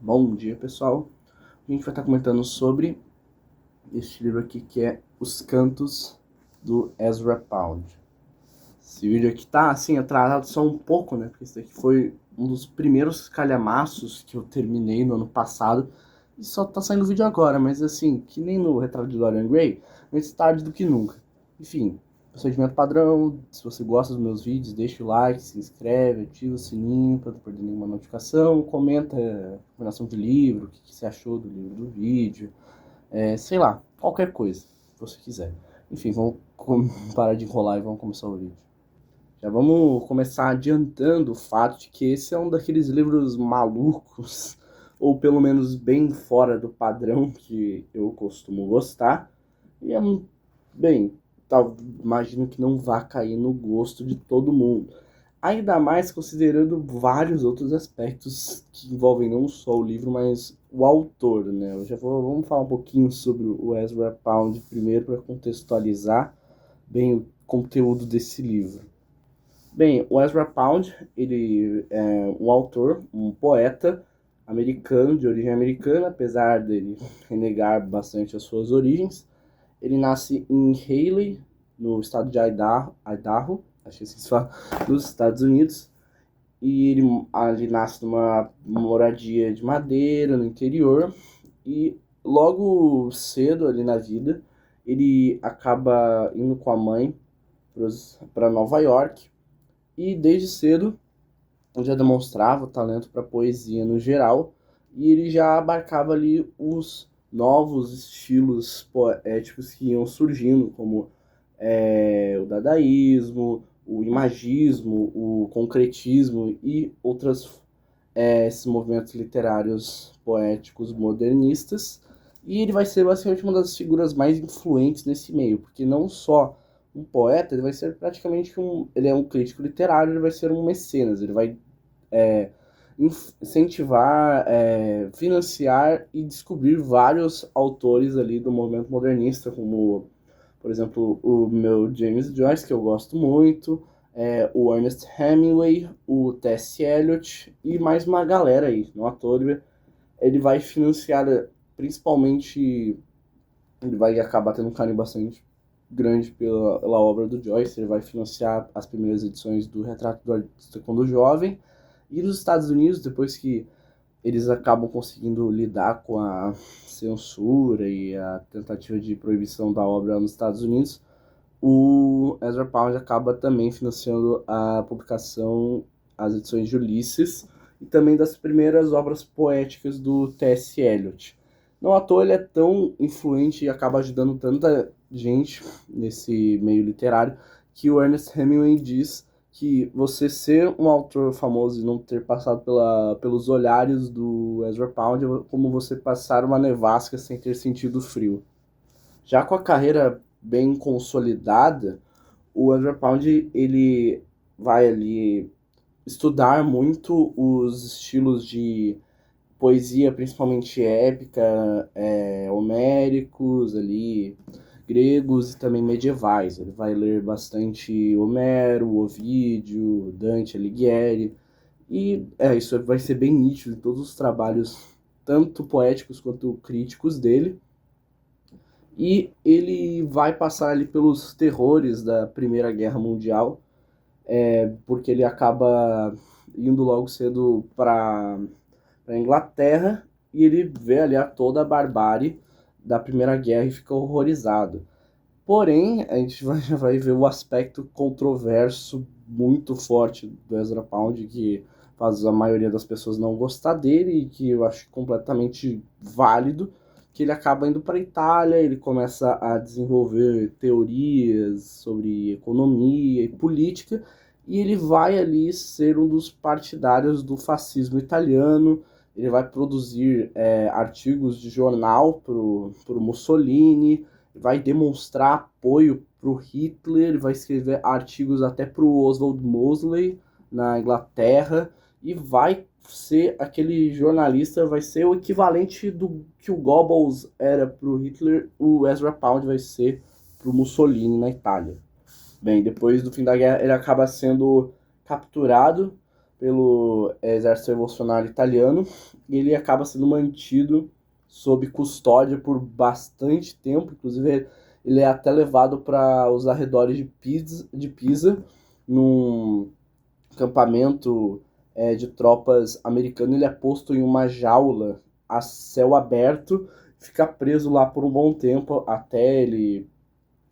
Bom dia, pessoal. A gente vai estar comentando sobre este livro aqui que é Os Cantos do Ezra Pound. Esse vídeo aqui tá assim atrasado só um pouco, né? Porque esse daqui foi um dos primeiros calhamaços que eu terminei no ano passado e só tá saindo vídeo agora, mas assim, que nem no Retrato de Dorian Gray, mais tarde do que nunca. Enfim, procedimento padrão. Se você gosta dos meus vídeos, deixa o like, se inscreve, ativa o sininho para não perder nenhuma notificação, comenta a recomendação de livro, o que você achou do livro, do vídeo, sei lá, qualquer coisa que você quiser. Enfim, vamos parar de enrolar e vamos começar o vídeo. Já vamos começar adiantando o fato de que esse é um daqueles livros malucos, ou pelo menos bem fora do padrão que eu costumo gostar. E bem, imagino que não vá cair no gosto de todo mundo. Ainda mais considerando vários outros aspectos que envolvem não só o livro, mas o autor, né? Vamos falar um pouquinho sobre o Ezra Pound primeiro para contextualizar bem o conteúdo desse livro. Bem, o Ezra Pound, ele é um autor, um poeta americano, de origem americana, apesar dele renegar bastante as suas origens. Ele nasce em Hailey, no estado de Idaho, acho que assim se fala, nos Estados Unidos. E ele nasce numa moradia de madeira, no interior. E logo cedo ali na vida, ele acaba indo com a mãe para Nova York. E desde cedo ele já demonstrava talento para poesia no geral, e ele já abarcava ali os novos estilos poéticos que iam surgindo, como o dadaísmo, o imagismo, o concretismo e esses movimentos literários poéticos modernistas. E ele vai ser basicamente uma das figuras mais influentes nesse meio, porque não só um poeta, ele vai ser praticamente ele é um crítico literário, ele vai ser um mecenas, ele vai é, incentivar, financiar e descobrir vários autores ali do movimento modernista, como, por exemplo, o meu James Joyce, que eu gosto muito, o Ernest Hemingway, o T.S. Eliot e mais uma galera aí, não à toa. Ele vai financiar, principalmente, ele vai acabar tendo um carinho bastante grande pela obra do Joyce. Ele vai financiar as primeiras edições do Retrato do Artista quando jovem. E nos Estados Unidos, depois que eles acabam conseguindo lidar com a censura e a tentativa de proibição da obra nos Estados Unidos, o Ezra Pound acaba também financiando a publicação, as edições de Ulisses e também das primeiras obras poéticas do T.S. Eliot. Não à toa ele é tão influente e acaba ajudando tanta gente nesse meio literário que o Ernest Hemingway diz que você ser um autor famoso e não ter passado pelos olhares do Ezra Pound é como você passar uma nevasca sem ter sentido frio. Já com a carreira bem consolidada, o Ezra Pound ele vai ali estudar muito os estilos de poesia, principalmente épica, homéricos ali, gregos e também medievais. Ele vai ler bastante Homero, Ovídio, Dante Alighieri, e isso vai ser bem nítido em todos os trabalhos, tanto poéticos quanto críticos dele. E ele vai passar ali pelos terrores da Primeira Guerra Mundial, porque ele acaba indo logo cedo para a Inglaterra e ele vê ali toda a barbárie da Primeira Guerra e fica horrorizado. Porém, a gente já vai ver o aspecto controverso muito forte do Ezra Pound, que faz a maioria das pessoas não gostar dele e que eu acho completamente válido, que ele acaba indo para a Itália, ele começa a desenvolver teorias sobre economia e política, e ele vai ali ser um dos partidários do fascismo italiano. Ele vai produzir artigos de jornal pro Mussolini, vai demonstrar apoio pro Hitler, vai escrever artigos até pro Oswald Mosley na Inglaterra, e vai ser aquele jornalista, vai ser o equivalente do que o Goebbels era pro Hitler, o Ezra Pound vai ser pro Mussolini na Itália. Bem, depois do fim da guerra, ele acaba sendo capturado pelo exército revolucionário italiano, e ele acaba sendo mantido sob custódia por bastante tempo. Inclusive ele é até levado para os arredores de Pisa, num acampamento de tropas americano. Ele é posto em uma jaula a céu aberto, fica preso lá por um bom tempo até ele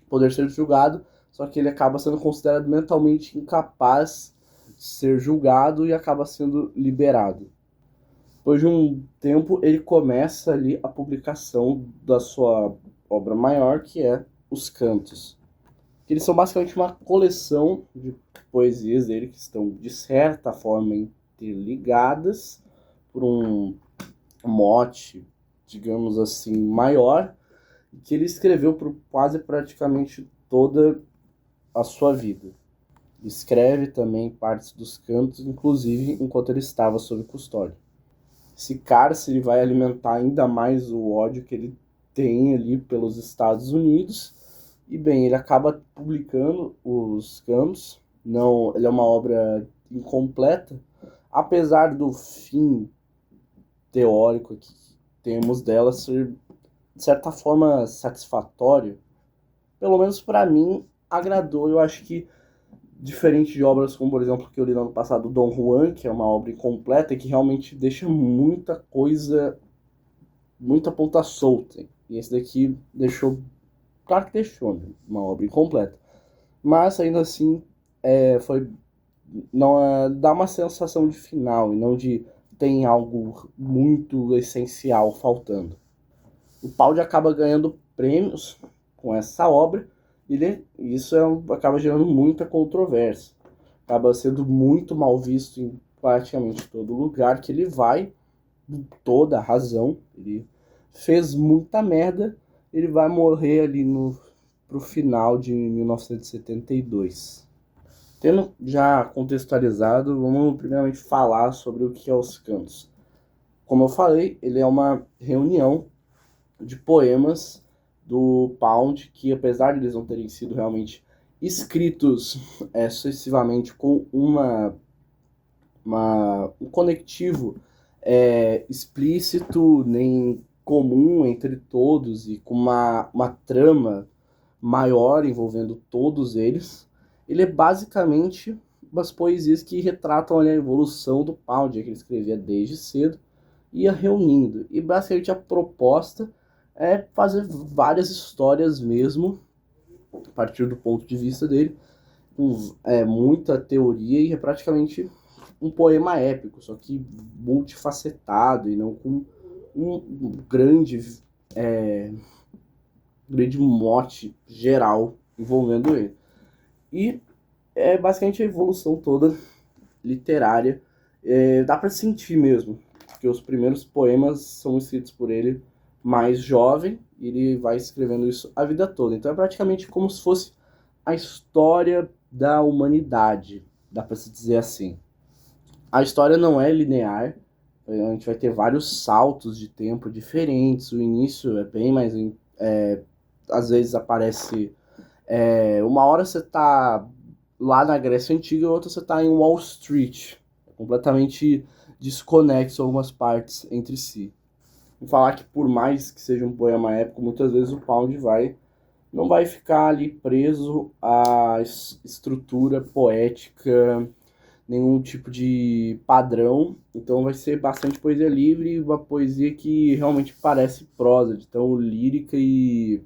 poder ser julgado, só que ele acaba sendo considerado mentalmente incapaz de ser julgado e acaba sendo liberado. Depois de um tempo, ele começa ali a publicação da sua obra maior, que é Os Cantos. Eles são basicamente uma coleção de poesias dele que estão, de certa forma, interligadas por um mote, digamos assim, maior, que ele escreveu por quase praticamente toda a sua vida. Escreve também partes dos cantos, inclusive enquanto ele estava sob custódia. Esse cárcere vai alimentar ainda mais o ódio que ele tem ali pelos Estados Unidos. E bem, ele acaba publicando Os Cantos. Não, ele é uma obra incompleta, apesar do fim teórico que temos dela ser, de certa forma, satisfatório. Pelo menos para mim, agradou. Eu acho que, diferente de obras como, por exemplo, que eu li no ano passado, Dom Juan, que é uma obra incompleta e que realmente deixa muita coisa, muita ponta solta. E esse daqui deixou, claro que deixou, né? Uma obra incompleta. Mas ainda assim, foi, não dá uma sensação de final e não de tem algo muito essencial faltando. O Pauli acaba ganhando prêmios com essa obra, e isso acaba gerando muita controvérsia. Acaba sendo muito mal visto em praticamente todo lugar que ele vai, toda a razão. Ele fez muita merda, ele vai morrer ali pro final de 1972. Tendo já contextualizado, vamos primeiramente falar sobre o que é Os Cantos. Como eu falei, ele é uma reunião de poemas do Pound, que apesar de eles não terem sido realmente escritos sucessivamente com um conectivo explícito nem comum entre todos e com uma trama maior envolvendo todos eles, ele é basicamente umas poesias que retratam ali a evolução do Pound, que ele escrevia desde cedo, ia reunindo. E basicamente a proposta é fazer várias histórias mesmo, a partir do ponto de vista dele, com muita teoria, e é praticamente um poema épico, só que multifacetado e não com um grande mote geral envolvendo ele. E é basicamente a evolução toda literária. Dá para sentir mesmo, porque os primeiros poemas são escritos por ele mais jovem, e ele vai escrevendo isso a vida toda. Então é praticamente como se fosse a história da humanidade, dá para se dizer assim. A história não é linear, a gente vai ter vários saltos de tempo diferentes. O início é bem mais... às vezes aparece... uma hora você tá lá na Grécia Antiga e outra você tá em Wall Street. É completamente desconexo algumas partes entre si. Vou falar que por mais que seja um poema épico, muitas vezes o Pound não vai ficar ali preso à estrutura poética, nenhum tipo de padrão. Então vai ser bastante poesia livre, uma poesia que realmente parece prosa, de tão lírica e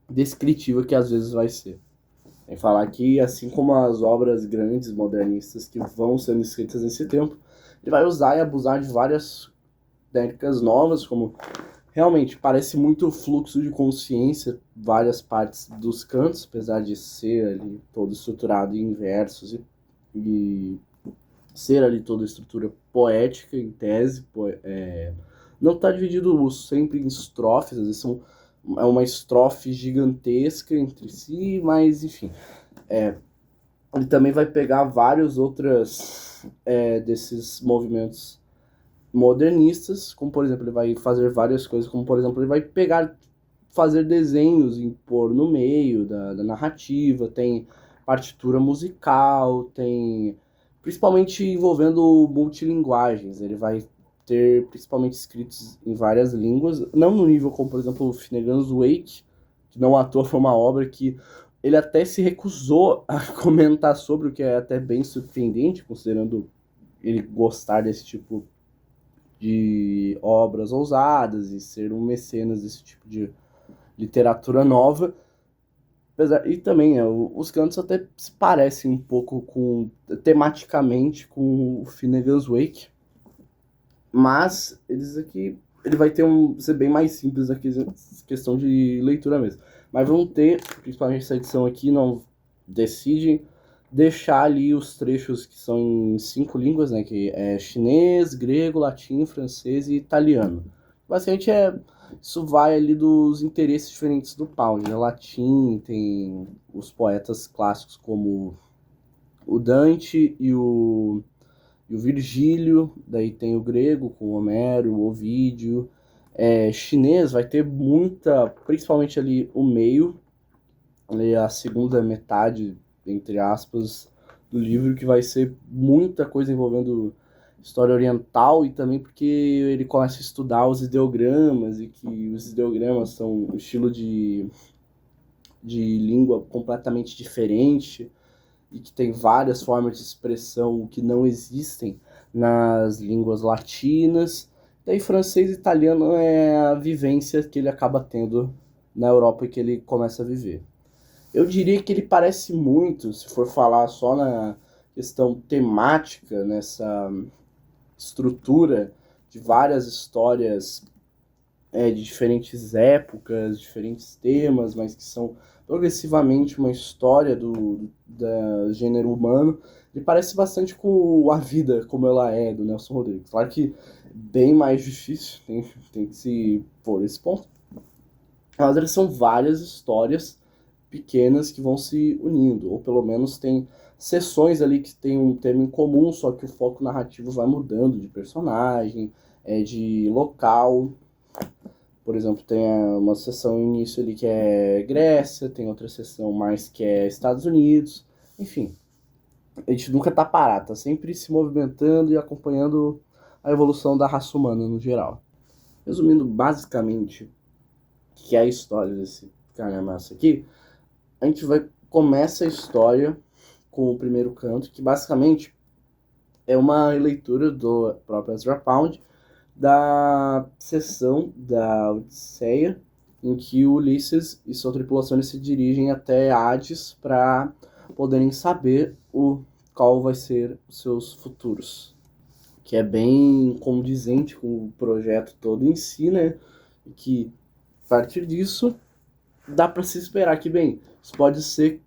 descritiva que às vezes vai ser. Tem que falar que, assim como as obras grandes modernistas que vão sendo escritas nesse tempo, ele vai usar e abusar de várias técnicas novas, como realmente parece muito fluxo de consciência, várias partes dos cantos, apesar de ser ali todo estruturado em versos e ser ali toda a estrutura poética em tese. Não está dividido sempre em estrofes, às vezes é uma estrofe gigantesca entre si, mas enfim. Ele também vai pegar vários outros desses movimentos modernistas, como por exemplo, ele vai fazer várias coisas, como por exemplo, ele vai fazer desenhos e pôr no meio da narrativa, tem partitura musical, tem principalmente envolvendo multilinguagens. Ele vai ter principalmente escritos em várias línguas, não no nível como, por exemplo, o Finnegan's Wake, que não à toa foi uma obra que ele até se recusou a comentar sobre, o que é até bem surpreendente, considerando ele gostar desse tipo de obras ousadas e ser um mecenas desse tipo de literatura nova. E também, os cantos até se parecem um pouco tematicamente com o Finnegan's Wake, mas eles aqui, ele vai ter ser bem mais simples aqui, questão de leitura mesmo. Mas vão ter, principalmente essa edição aqui, não decidem deixar ali os trechos que são em 5 línguas, né, que é chinês, grego, latim, francês e italiano. Basicamente isso vai ali dos interesses diferentes do Pound, né? Latim tem os poetas clássicos como o Dante e o Virgílio, daí tem o grego com o Homero, o Ovídio. Chinês vai ter muita, principalmente ali o meio, ali a segunda metade, entre aspas, do livro, que vai ser muita coisa envolvendo história oriental, e também porque ele começa a estudar os ideogramas, e que os ideogramas são um estilo de língua completamente diferente, e que tem várias formas de expressão que não existem nas línguas latinas. Daí francês e italiano é a vivência que ele acaba tendo na Europa e que ele começa a viver. Eu diria que ele parece muito, se for falar só na questão temática, nessa estrutura de várias histórias de diferentes épocas, diferentes temas, mas que são progressivamente uma história do gênero humano. Ele parece bastante com A Vida Como Ela É, do Nelson Rodrigues. Claro que bem mais difícil, tem que se pôr esse ponto. Mas eles são várias histórias pequenas que vão se unindo, ou pelo menos tem sessões ali que tem um tema em comum, só que o foco narrativo vai mudando de personagem, de local. Por exemplo, tem uma sessão início ali que é Grécia, tem outra sessão mais que é Estados Unidos, enfim. A gente nunca tá parado, tá sempre se movimentando e acompanhando a evolução da raça humana no geral. Resumindo basicamente o que é a história desse calhamaço aqui, a gente começa a história com o primeiro canto, que basicamente é uma releitura do próprio Ezra Pound da sessão da Odisseia, em que o Ulisses e sua tripulação se dirigem até Hades para poderem saber qual vai ser os seus futuros, que é bem condizente com o projeto todo em si, né? E que a partir disso dá para se esperar que, bem, isso pode ser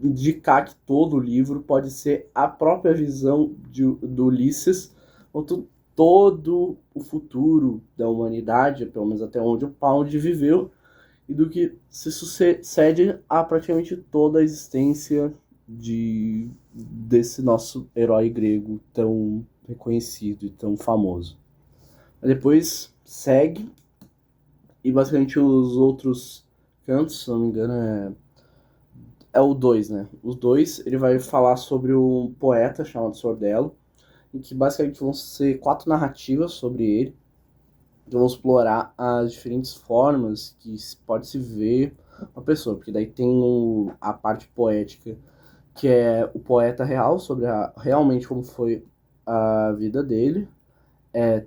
indicar que todo o livro pode ser a própria visão do Ulisses, quanto todo o futuro da humanidade, pelo menos até onde o Pound viveu, e do que se sucede a praticamente toda a existência desse nosso herói grego tão reconhecido e tão famoso. Depois segue, e basicamente os outros cantos, se não me engano, é o 2, né? Os dois, ele vai falar sobre um poeta chamado Sordello, em que basicamente vão ser 4 narrativas sobre ele, que vão explorar as diferentes formas que pode se ver uma pessoa, porque daí tem a parte poética, que é o poeta real, sobre realmente como foi a vida dele.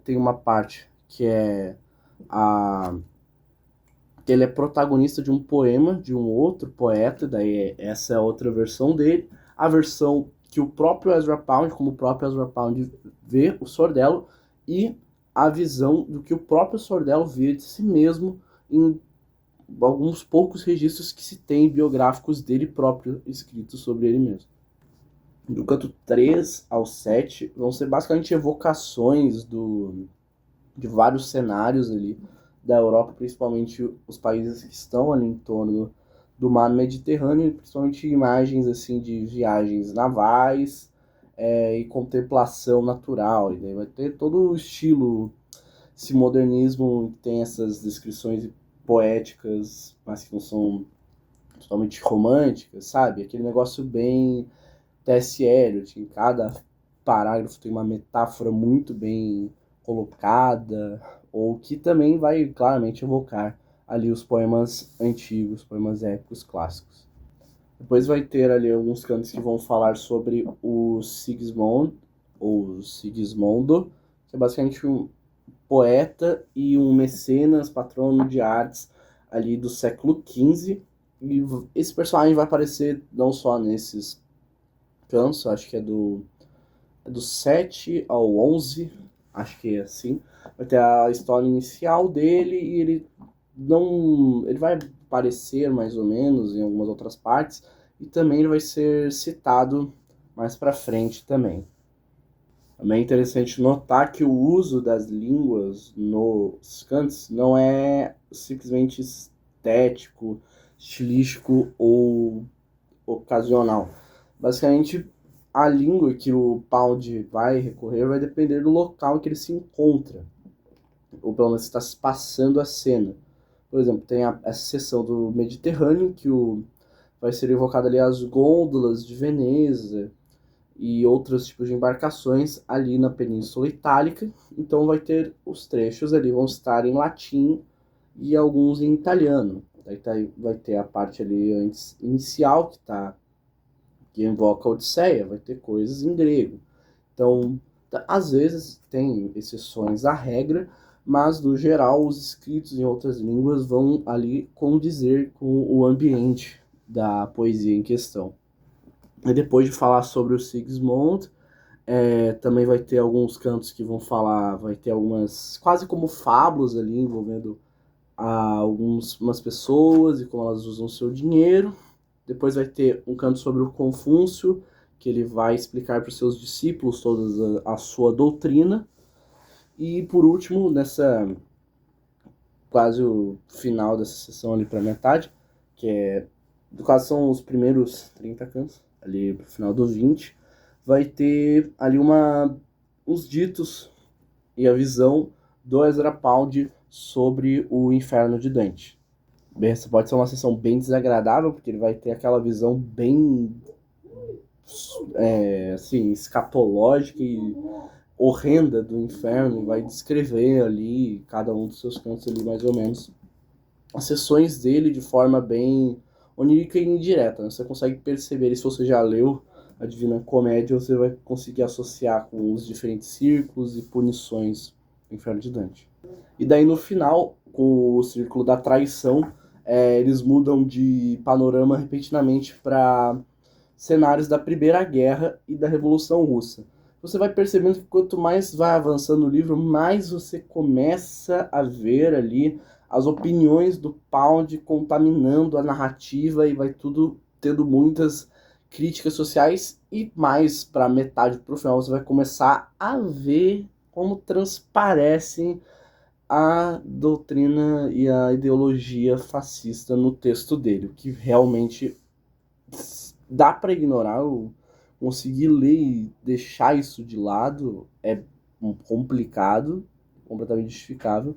Tem uma parte que é que ele é protagonista de um poema de um outro poeta, daí essa é a outra versão dele. A versão que o próprio Ezra Pound, como o próprio Ezra Pound vê o Sordello, e a visão do que o próprio Sordello vê de si mesmo em alguns poucos registros que se tem biográficos dele próprio escritos sobre ele mesmo. Do canto 3 ao 7 vão ser basicamente evocações de vários cenários ali da Europa, principalmente os países que estão ali em torno do mar Mediterrâneo, principalmente imagens assim de viagens navais e contemplação natural. E daí vai ter todo o estilo, esse modernismo que tem essas descrições poéticas, mas que não são totalmente românticas, sabe? Aquele negócio bem T.S. Eliot, em cada parágrafo tem uma metáfora muito bem colocada, ou que também vai claramente evocar ali os poemas antigos, poemas épicos clássicos. Depois vai ter ali alguns cantos que vão falar sobre o Sigismund, ou Sigismondo, que é basicamente um poeta e um mecenas, patrono de artes ali do século XV. E esse personagem vai aparecer não só nesses cantos, acho que é do 7 ao 11, acho que é assim. Vai ter a história inicial dele e ele vai aparecer mais ou menos em algumas outras partes e também ele vai ser citado mais para frente também. Também é interessante notar que o uso das línguas nos cantos não é simplesmente estético, estilístico ou ocasional. Basicamente, a língua que o Pound vai recorrer vai depender do local em que ele se encontra, ou pelo menos está se passando a cena. Por exemplo, tem essa seção do Mediterrâneo, que vai ser evocado ali as gôndolas de Veneza e outros tipos de embarcações ali na Península Itálica. Então vai ter os trechos ali, vão estar em latim e alguns em italiano. Daí vai ter a parte ali inicial, que invoca a Odisseia, vai ter coisas em grego. Então, às vezes tem exceções à regra, mas no geral os escritos em outras línguas vão ali condizer com o ambiente da poesia em questão. E depois de falar sobre o Sigismund, também vai ter alguns cantos que vão falar, vai ter algumas quase como fábulas ali envolvendo umas pessoas e como elas usam o seu dinheiro. Depois vai ter um canto sobre o Confúcio, que ele vai explicar para os seus discípulos toda a sua doutrina. E por último, nessa quase o final dessa sessão ali para metade, que no caso são os primeiros 30 cantos, ali pro final do 20, vai ter ali uns ditos e a visão do Ezra Pound sobre o inferno de Dante. Bem, essa pode ser uma sessão bem desagradável, porque ele vai ter aquela visão bem assim, escatológica e horrenda do inferno, e vai descrever ali cada um dos seus cantos ali mais ou menos as sessões dele de forma bem onírica e indireta, né? Você consegue perceber, se você já leu a Divina Comédia, você vai conseguir associar com os diferentes círculos e punições do Inferno de Dante. E daí no final, com o Círculo da Traição, eles mudam de panorama repentinamente para cenários da Primeira Guerra e da Revolução Russa. Você vai percebendo que quanto mais vai avançando o livro, mais você começa a ver ali as opiniões do Pound contaminando a narrativa e vai tudo tendo muitas críticas sociais e mais para metade pro final você vai começar a ver como transparecem a doutrina e a ideologia fascista no texto dele, o que realmente dá para ignorar. Conseguir ler e deixar isso de lado é complicado, completamente justificável,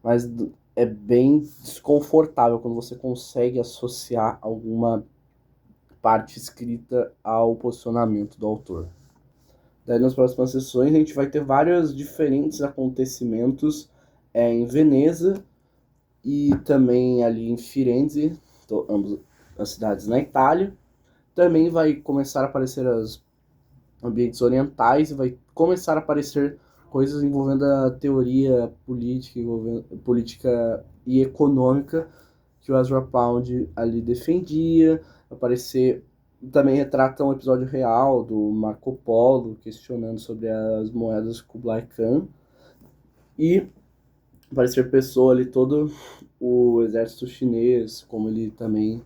mas é bem desconfortável quando você consegue associar alguma parte escrita ao posicionamento do autor. Daí nas próximas sessões a gente vai ter vários diferentes acontecimentos em Veneza e também ali em Firenze, ambas as cidades na Itália. Também vai começar a aparecer os ambientes orientais e vai começar a aparecer coisas envolvendo a teoria política e econômica que o Ezra Pound ali defendia. Aparecer também retrata um episódio real do Marco Polo questionando sobre as moedas Kublai Khan e aparecer pessoa ali, todo o exército chinês, como ele também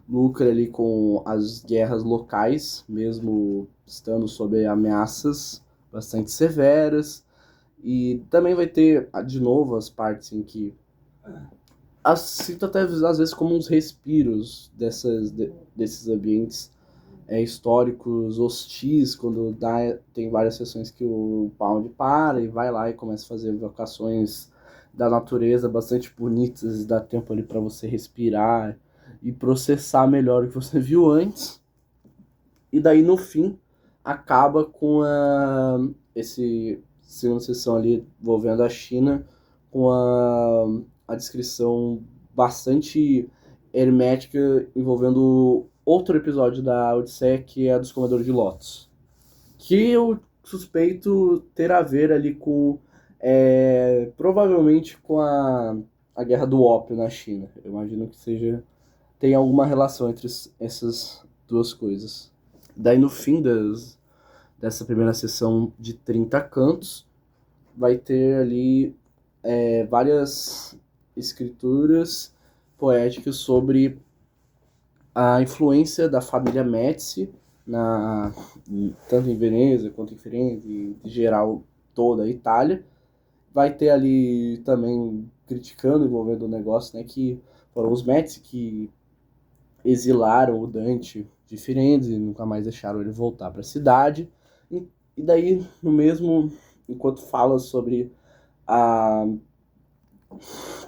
lucra ali com as guerras locais, mesmo estando sob ameaças bastante severas. E também vai ter, de novo, as partes em que sinto até às vezes como uns respiros desses ambientes históricos hostis, quando tem várias sessões que o Pound para e vai lá e começa a fazer evocações da natureza bastante bonitas, dá tempo ali para você respirar e processar melhor o que você viu antes. E daí no fim acaba com esse segunda sessão ali envolvendo a China com a descrição bastante hermética envolvendo outro episódio da Odisseia, que é a dos Comedores de Lotus, que eu suspeito ter a ver ali com provavelmente com a guerra do ópio na China. Eu imagino que tem alguma relação entre essas duas coisas. Daí no fim dessa primeira sessão de 30 cantos, vai ter ali várias escrituras poéticas sobre a influência da família Médici, tanto em Veneza quanto em Firenze, e em geral toda a Itália. Vai ter ali também criticando, envolvendo o negócio, né, que foram os Médici que exilaram o Dante de Firenze, nunca mais deixaram ele voltar para a cidade. E daí, no mesmo, enquanto fala sobre a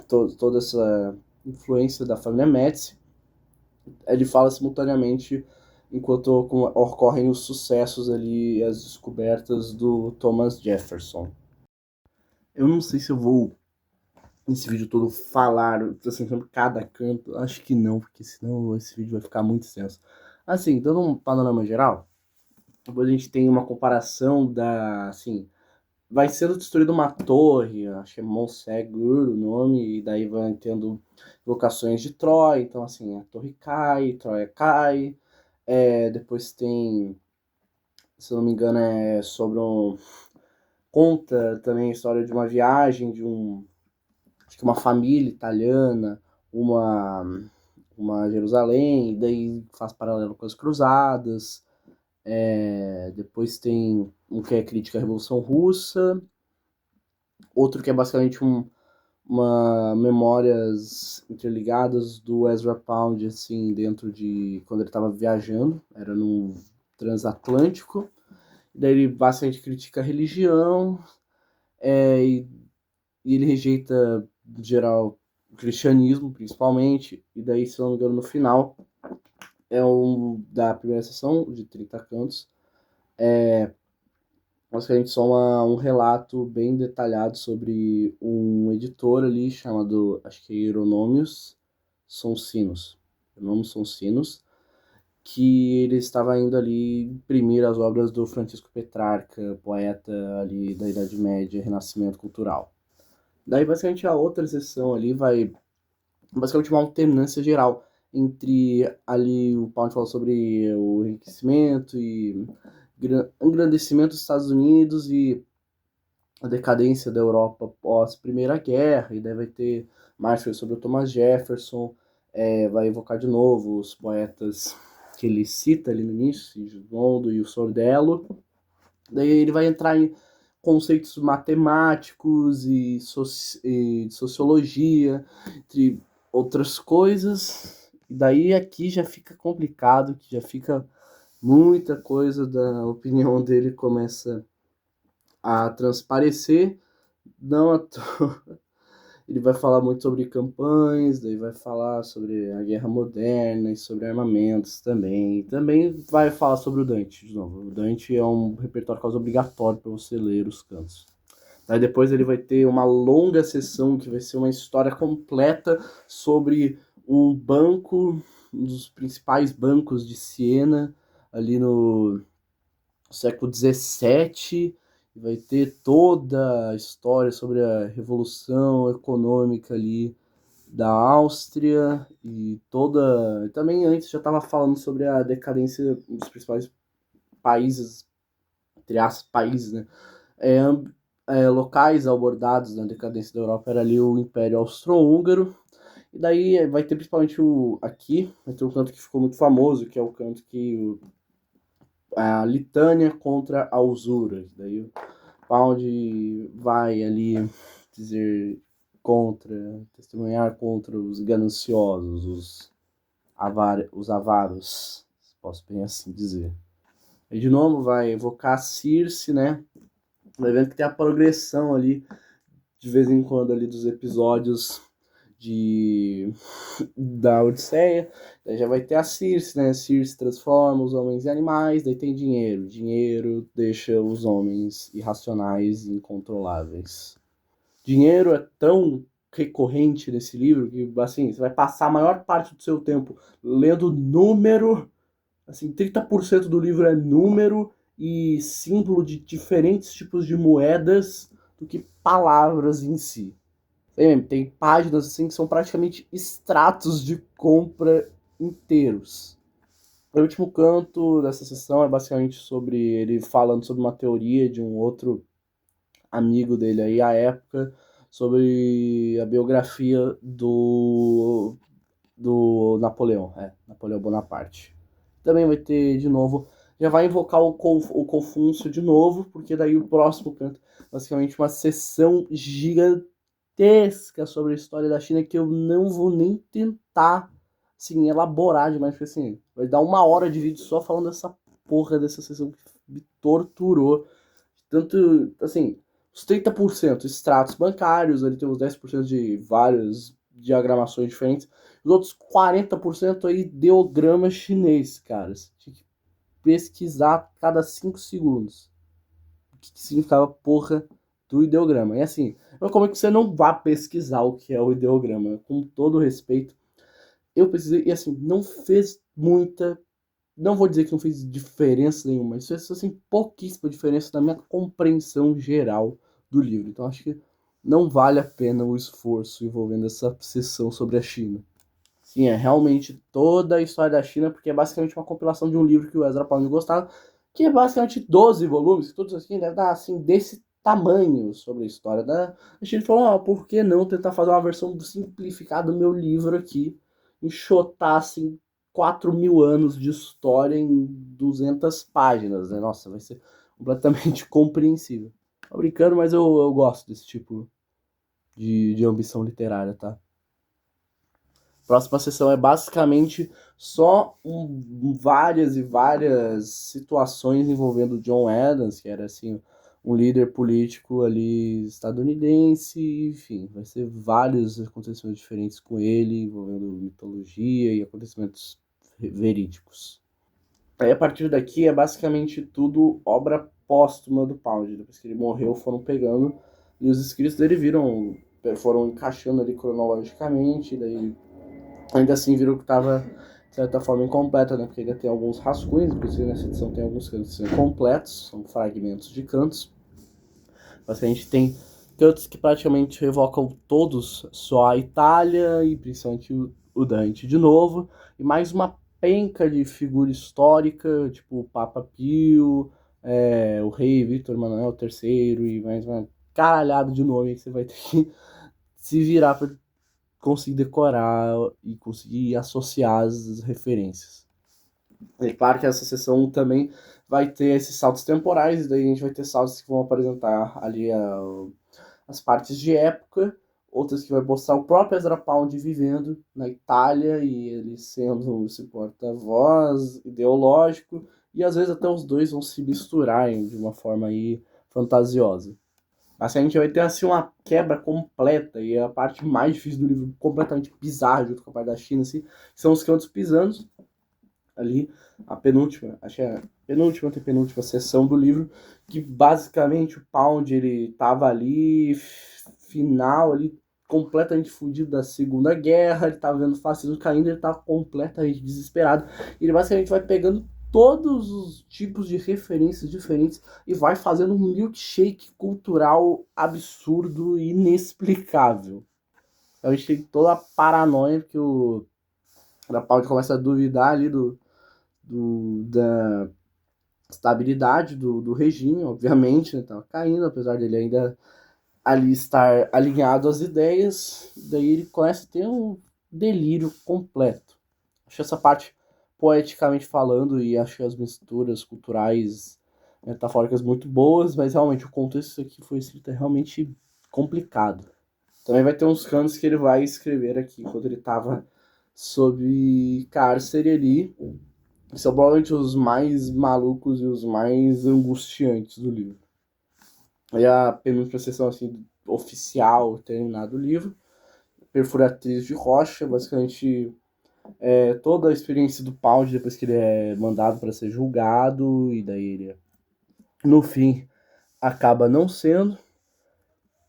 toda essa influência da família Médici, ele fala simultaneamente enquanto ocorrem os sucessos ali, as descobertas do Thomas Jefferson. Eu não sei se eu vou, nesse vídeo todo, falar assim, sobre cada canto. Acho que não, porque senão esse vídeo vai ficar muito extenso. Assim, dando um panorama geral, depois a gente tem uma comparação assim, vai sendo destruída uma torre, acho que é Montsegur o nome, e daí vai tendo locações de Troia, então assim, a torre cai, Troia cai, depois tem, se eu não me engano, sobre conta também a história de uma viagem acho que uma família italiana, uma, uma Jerusalém, e daí faz paralelo com as cruzadas, depois tem um que é crítica à Revolução Russa, outro que é basicamente uma memórias interligadas do Ezra Pound, assim, dentro de quando ele estava viajando, era no transatlântico. Daí ele basicamente critica a religião, e ele rejeita, em geral, o cristianismo, principalmente. E daí, se não me engano, no final, da primeira sessão, de 30 cantos, basicamente só um relato bem detalhado sobre um editor ali chamado, acho que é Hieronymus Sonsinus. Hieronymus Sonsinus, que ele estava indo ali imprimir as obras do Francisco Petrarca, poeta ali da Idade Média, Renascimento Cultural. Daí, basicamente, a outra sessão ali vai basicamente uma alternância geral entre ali o Pound fala sobre o enriquecimento e engrandecimento dos Estados Unidos e a decadência da Europa pós Primeira Guerra, e daí vai ter mais sobre o Thomas Jefferson, vai evocar de novo os poetas que ele cita ali no início, Sigismondo e o Sordello. Daí ele vai entrar em conceitos matemáticos e de sociologia, entre outras coisas. E daí aqui já fica complicado, que já fica muita coisa da opinião dele começa a transparecer. Não à toa. Ele vai falar muito sobre campanhas, daí vai falar sobre a guerra moderna e sobre armamentos também. Também vai falar sobre o Dante, de novo. O Dante é um repertório quase obrigatório para você ler os cantos. Daí depois ele vai ter uma longa sessão que vai ser uma história completa sobre um banco, um dos principais bancos de Siena, ali no século XVII. Vai ter toda a história sobre a revolução econômica ali da Áustria e toda. Também antes já estava falando sobre a decadência dos principais países, entre aspas, países, né? Locais abordados na decadência da Europa era ali o Império Austro-Húngaro. E daí vai ter principalmente aqui, vai ter um canto que ficou muito famoso, que é o canto que a litânia contra a usura. Daí o Pound vai ali dizer testemunhar contra os gananciosos, os avaros, posso bem assim dizer. E de novo vai evocar Circe, né? Vai vendo que tem a progressão ali, de vez em quando, ali dos episódios da Odisseia. Daí já vai ter a Circe, né? Circe transforma os homens em animais, daí tem dinheiro. Dinheiro deixa os homens irracionais e incontroláveis. Dinheiro é tão recorrente nesse livro que, assim, você vai passar a maior parte do seu tempo lendo número, assim, 30% do livro é número e símbolo de diferentes tipos de moedas do que palavras em si. Tem páginas assim que são praticamente extratos de compra inteiros. O último canto dessa sessão é basicamente sobre ele falando sobre uma teoria de um outro amigo dele aí à época, sobre a biografia do Napoleão, Napoleão Bonaparte. Também vai ter de novo, já vai invocar o Confúcio de novo, porque daí o próximo canto, basicamente uma sessão gigantesca sobre a história da China que eu não vou nem tentar, assim, elaborar demais, porque assim, vai dar 1 hora de vídeo só falando dessa porra dessa sessão que me torturou. Tanto, assim, os 30% extratos bancários, ali tem uns 10% de várias diagramações diferentes, os outros 40% aí ideograma chinês, cara. Você tinha que pesquisar cada 5 segundos o que significava porra do ideograma. E assim, eu recomendo que você não vá pesquisar o que é o ideograma, com todo respeito. Eu pesquisei e assim, não fez muita. Não vou dizer que não fez diferença nenhuma, mas fez assim, pouquíssima diferença na minha compreensão geral do livro. Então acho que não vale a pena o esforço envolvendo essa obsessão sobre a China. Sim, é realmente toda a história da China, porque é basicamente uma compilação de um livro que o Ezra Pound gostava, que é basicamente 12 volumes, que todos assim devem dar assim, desse tamanho sobre a história da China. Ele falou, por que não tentar fazer uma versão simplificada do meu livro aqui, enxotar assim 4.000 anos de história em 200 páginas, né? Nossa, vai ser completamente compreensível. Tô brincando, mas eu gosto desse tipo de ambição literária, tá? Próxima sessão é basicamente só várias e várias situações envolvendo John Adams, que era assim um líder político ali estadunidense, enfim, vai ser vários acontecimentos diferentes com ele, envolvendo mitologia e acontecimentos verídicos. Aí a partir daqui é basicamente tudo obra póstuma do Pound. Depois que ele morreu, foram pegando e os escritos dele foram encaixando ali cronologicamente, daí ainda assim viram que estava, de certa forma, incompleta, né? Porque ainda tem alguns rascunhos, inclusive nessa edição tem alguns cantos incompletos, são fragmentos de cantos. Mas a gente tem cantos que praticamente revocam todos só a Itália e principalmente o Dante de novo, e mais uma penca de figura histórica, tipo o Papa Pio, o rei Victor Emanuel III e mais uma caralhada de nome que você vai ter que se virar para conseguir decorar e conseguir associar as referências. É claro que essa sessão também vai ter esses saltos temporais, e daí a gente vai ter saltos que vão apresentar ali as partes de época, outras que vai mostrar o próprio Ezra Pound vivendo na Itália e ele sendo esse porta-voz ideológico, e às vezes até os dois vão se misturarem de uma forma aí fantasiosa. Assim, a gente vai ter assim uma quebra completa e a parte mais difícil do livro, completamente bizarra, junto com a parte da China, assim, são os cantos pisanos, ali, a penúltima, acho que é a penúltima, antepenúltima sessão do livro, que basicamente o Pound, ele tava ali, final, ali, completamente fudido da Segunda Guerra, ele tava vendo o fascismo caindo, ele tava completamente desesperado, e ele basicamente vai pegando todos os tipos de referências diferentes e vai fazendo um milkshake cultural absurdo e inexplicável. Então a gente tem toda a paranoia, porque o Rapaldi começa a duvidar ali da estabilidade do regime, obviamente, né? Tava caindo, apesar dele ainda ali estar alinhado às ideias, daí ele começa a ter um delírio completo. Acho essa parte, poeticamente falando, e acho as misturas culturais metafóricas muito boas, mas realmente o contexto aqui foi escrito realmente complicado. Também vai ter uns cantos que ele vai escrever aqui, quando ele estava sob cárcere ali, que são provavelmente os mais malucos e os mais angustiantes do livro. Aí a penúltima sessão assim, oficial, terminado o livro, perfuratriz de rocha, basicamente toda a experiência do Pound depois que ele é mandado para ser julgado, e daí ele, no fim, acaba não sendo.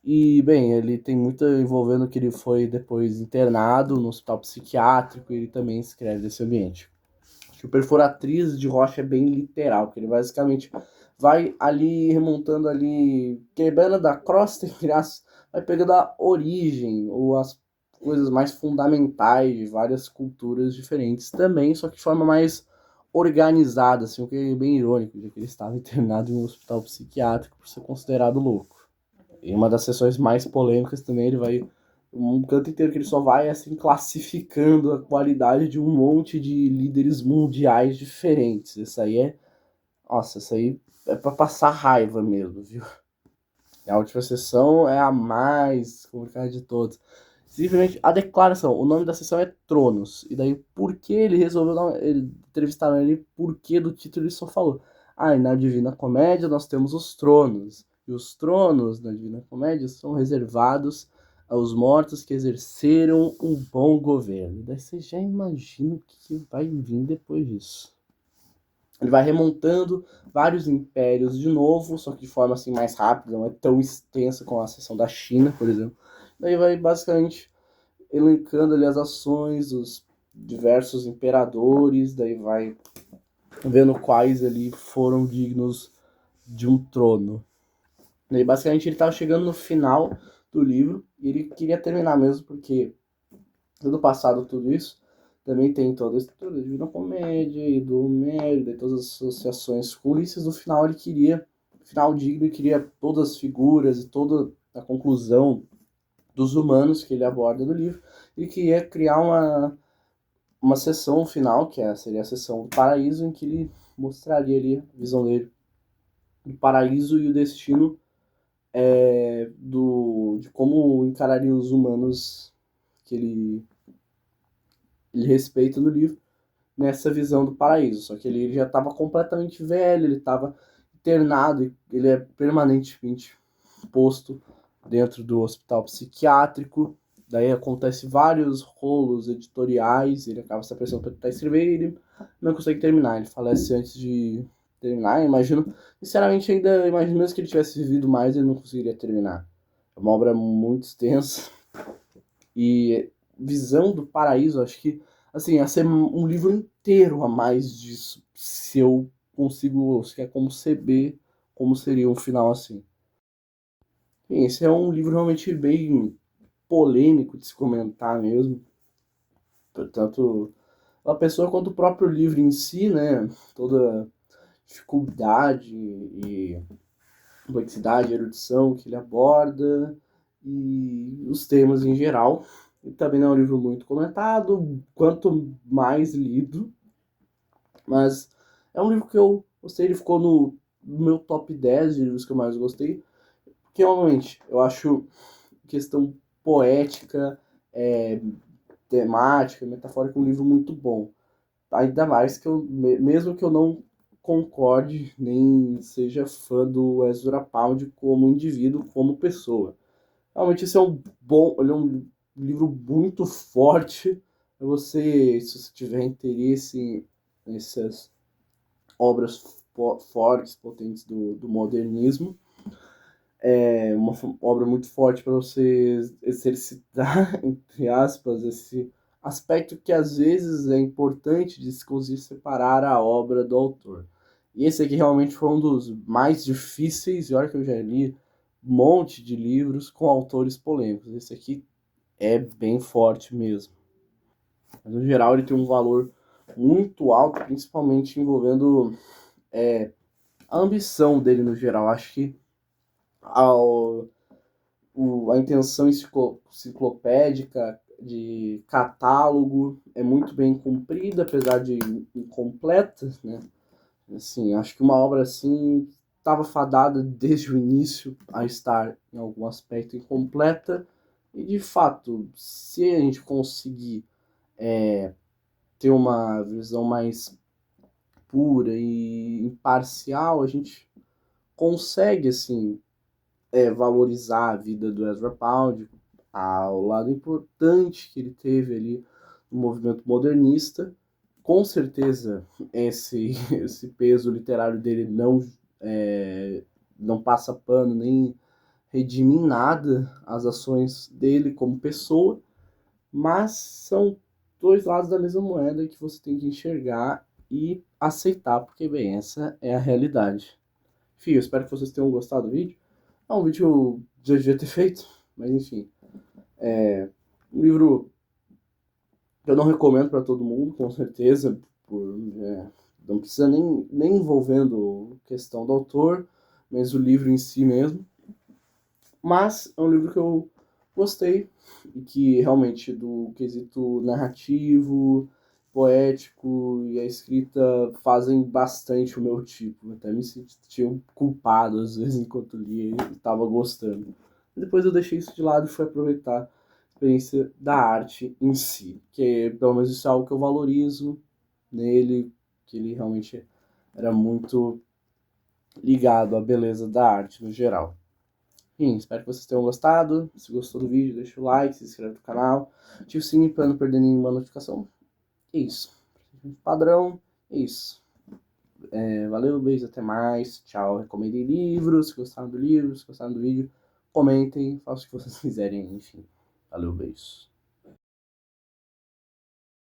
E, bem, ele tem muito envolvendo que ele foi depois internado no hospital psiquiátrico, e ele também escreve desse ambiente. Acho que o perfuratriz de rocha é bem literal, que ele basicamente vai ali remontando ali, quebrando da crosta, entre aspas, vai pegando a origem ou as coisas mais fundamentais de várias culturas diferentes também, só que de forma mais organizada, assim, o que é bem irônico, já que ele estava internado em um hospital psiquiátrico por ser considerado louco. Em uma das sessões mais polêmicas também, ele vai um canto inteiro que ele só vai assim classificando a qualidade de um monte de líderes mundiais diferentes. Isso aí nossa, isso aí é para passar raiva mesmo, viu? A última sessão é a mais complicada de todas. Simplesmente a declaração, o nome da sessão é Tronos. E daí, por que ele resolveu entrevistar ele? Por que do título ele só falou? Ah, e na Divina Comédia nós temos os tronos. E os tronos na Divina Comédia são reservados aos mortos que exerceram um bom governo. E daí você já imagina o que vai vir depois disso. Ele vai remontando vários impérios de novo, só que de forma assim mais rápida, não é tão extensa como a seção da China, por exemplo. Daí vai basicamente elencando ali as ações dos diversos imperadores, daí vai vendo quais ali foram dignos de um trono. Daí basicamente ele estava chegando no final do livro e ele queria terminar mesmo, porque tendo passado tudo isso, também tem toda a estrutura da Divina Comédia e do Homero, e todas as associações com Ulisses. No final ele queria, final digno, e queria todas as figuras e toda a conclusão dos humanos que ele aborda no livro. Ele queria criar uma sessão final, que seria a sessão do paraíso, em que ele mostraria ali a visão dele do paraíso e o destino de como encararia os humanos que ele respeita no livro, nessa visão do paraíso. Só que ele já estava completamente velho, ele estava internado, ele é permanentemente posto dentro do hospital psiquiátrico. Daí acontece vários rolos editoriais, ele acaba se apressando para tentar escrever e ele não consegue terminar. Ele falece antes de terminar. Eu imagino, sinceramente, ainda imagino mesmo que ele tivesse vivido mais, ele não conseguiria terminar. É uma obra muito extensa. E Visão do Paraíso, acho que assim, ia ser um livro inteiro a mais disso, se eu consigo, se quer conceber como seria um final assim. E esse é um livro realmente bem polêmico de se comentar mesmo, tanto a pessoa quanto o próprio livro em si, né? Toda dificuldade e complexidade, erudição que ele aborda e os temas em geral. E também não é um livro muito comentado, quanto mais lido, mas é um livro que eu gostei, ele ficou no meu top 10 de livros que eu mais gostei, porque realmente eu acho questão poética, temática, metafórica, um livro muito bom. Ainda mais que mesmo que eu não concorde, nem seja fã do Ezra Pound como indivíduo, como pessoa. Realmente esse é ele é um livro muito forte. Se você tiver interesse nessas obras fortes, potentes do modernismo, é uma obra muito forte para você exercitar, entre aspas, esse aspecto que às vezes é importante de se conseguir separar a obra do autor. E esse aqui realmente foi um dos mais difíceis, e olha que eu já li um monte de livros com autores polêmicos. Esse aqui é bem forte mesmo. Mas, no geral, ele tem um valor muito alto, principalmente envolvendo a ambição dele no geral. Acho que ao, a intenção enciclopédica de catálogo é muito bem cumprida, apesar de incompleta, né? Assim, acho que uma obra assim estava fadada desde o início a estar em algum aspecto incompleta, e de fato, se a gente conseguir ter uma visão mais pura e imparcial, a gente consegue assim valorizar a vida do Ezra Pound, ao lado importante que ele teve ali no movimento modernista. Com certeza esse peso literário dele não passa pano nem redime em nada as ações dele como pessoa, mas são dois lados da mesma moeda que você tem que enxergar e aceitar, porque, bem, essa é a realidade. Enfim, eu espero que vocês tenham gostado do vídeo. É um vídeo que eu já devia ter feito, mas enfim. Um livro que eu não recomendo para todo mundo, com certeza, não precisa nem envolvendo questão do autor, mas o livro em si mesmo. Mas é um livro que eu gostei e que realmente do quesito narrativo, poético e a escrita fazem bastante o meu tipo. Até me sentia culpado às vezes enquanto lia e estava gostando. Depois eu deixei isso de lado e fui aproveitar a experiência da arte em si, que pelo menos isso é algo que eu valorizo nele, que ele realmente era muito ligado à beleza da arte no geral. Enfim, espero que vocês tenham gostado. Se gostou do vídeo, deixa o like, se inscreve no canal, ativa o sininho para não perder nenhuma notificação. É isso. Padrão, é isso. Valeu, beijo, até mais. Tchau. Recomendem livros, se gostaram do livro, se gostaram do vídeo, comentem, façam o que vocês quiserem, enfim. Valeu, beijos.